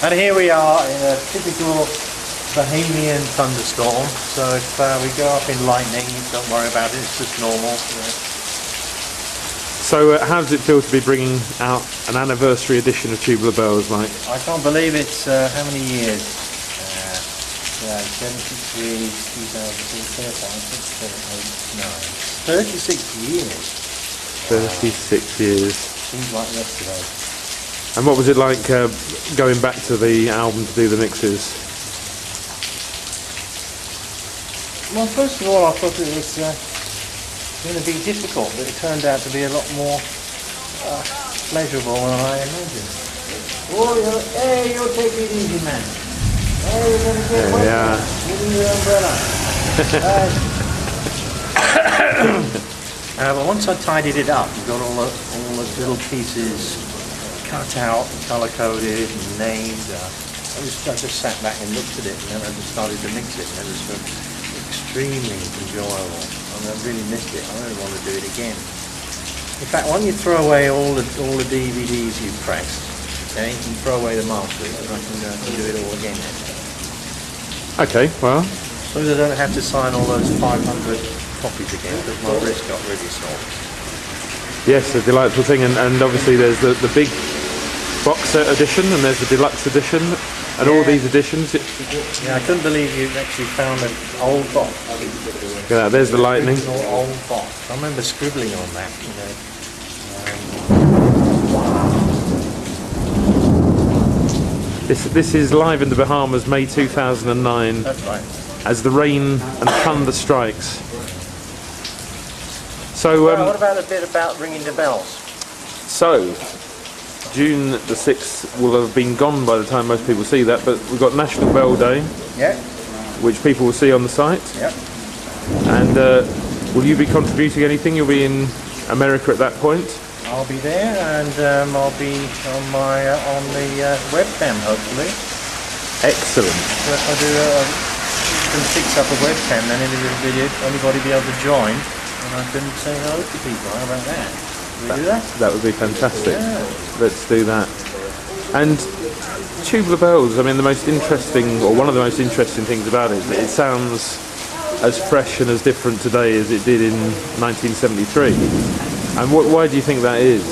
And here we are in a typical Bahamian thunderstorm. So if we go up in lightning, don't worry about it, it's just normal. So how does it feel to be bringing out an anniversary edition of Tubular Bells, Mike? I can't believe it's how many years? 73, 2006, 36 years. 36 years. Seems like yesterday. And what was it like going back to the album to do the mixes? Well, first of all, I thought it was going to be difficult, but it turned out to be a lot more pleasurable than I imagined. Oh, hey, you'll take it easy, man. Hey, you're going to get wet. Yeah. Give me your umbrella. But once I tidied it up, you got all the little pieces cut out, colour coded, and named. I just sat back and looked at it, and then I just started to mix it, and it was extremely enjoyable. I really missed it. I really want to do it again. In fact, why don't you throw away all the DVDs you've pressed, okay? You can throw away the masters, and I can do it all again. Okay, well. So I don't have to sign all those 500 copies again, because my wrist got really sore. Yes, a delightful thing, and obviously there's the big box set edition, and there's the deluxe edition, and all these editions. Yeah, I couldn't believe you actually found an old box. Look at that, there's the lightning. Old box. I remember scribbling on that, you know. This is live in the Bahamas, May 2009. That's right. As the rain and thunder strikes. So, what about a bit about ringing the bells? So, June the 6th will have been gone by the time most people see that, but we've got National Bell Day, which people will see on the site. Yep. And will you be contributing anything? You'll be in America at that point? I'll be there, and I'll be on the webcam, hopefully. Excellent. So if I do can fix up a webcam, then anybody be able to join. And I can say hello to people. How about that? Can we do that? That would be fantastic. Yeah. Let's do that. And Tubular Bells, I mean, the most interesting, or one of the most interesting things about it, it sounds as fresh and as different today as it did in 1973. And why do you think that is?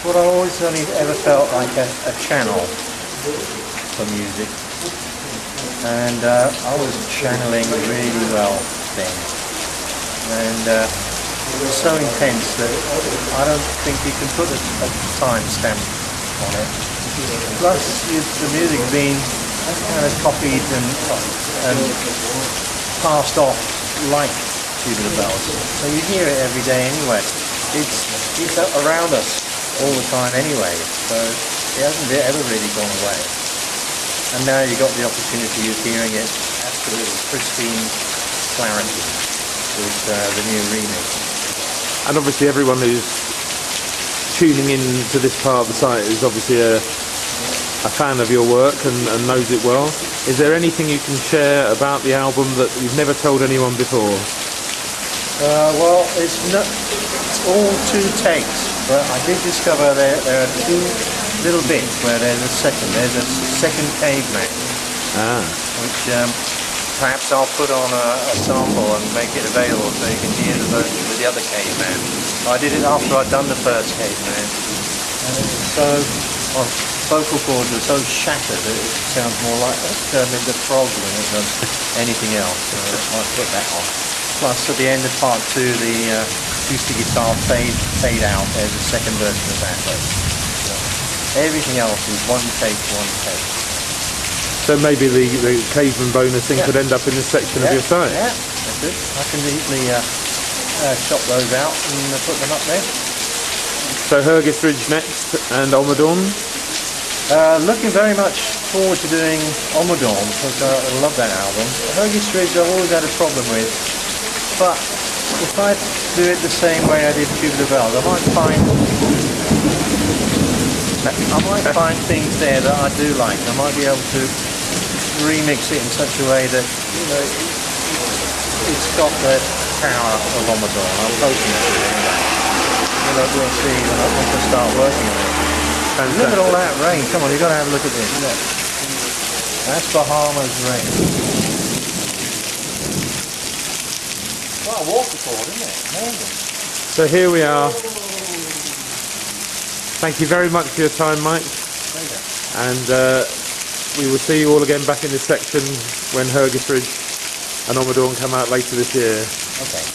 Well, I always only ever felt like a channel for music. And I was channeling really well then, and it was so intense that I don't think you can put a time stamp on it. Plus, the music being kind of copied and passed off like Tubular Bells, so you hear it every day anyway. It's around us all the time anyway, so it hasn't ever really gone away. And now you've got the opportunity of hearing it absolutely pristine clarity with the new remix. And obviously everyone who's tuning in to this part of the site is obviously a fan of your work and knows it well. Is there anything you can share about the album that you've never told anyone before? Well, it's all two takes, but I did discover there are two little bits where there's a second caveman, which perhaps I'll put on a sample and make it available so you can hear the version with the other caveman. I did it after I'd done the first caveman, and it was so, vocal cords are so shattered that it sounds more like the frog than it does anything else, so I put that on. Plus at the end of part 2 the acoustic guitar fade out, there's a second version of that. Everything else is one take. So maybe the caveman bonus thing could end up in this section of your site? Yeah, that's good. I can easily chop those out and put them up there. So Hergis Ridge next, and Omadorn? Looking very much forward to doing Omadorn, because I love that album. Hergis Ridge I've always had a problem with, but if I do it the same way I did Tubular Bells, I might find things there that I do like. I might be able to remix it in such a way that, you know, it's got the power of Omadorn. I'm hoping to do that. we'll see once I start working on it. Fantastic. Look at all that rain. Come on, you've got to have a look at this. Look. That's Bahamas rain. What a waterfall, isn't it? Amazing. So here we are. Thank you very much for your time, Mike. Pleasure. And we will see you all again back in this section when Hergisridge and Omadorn come out later this year. Okay.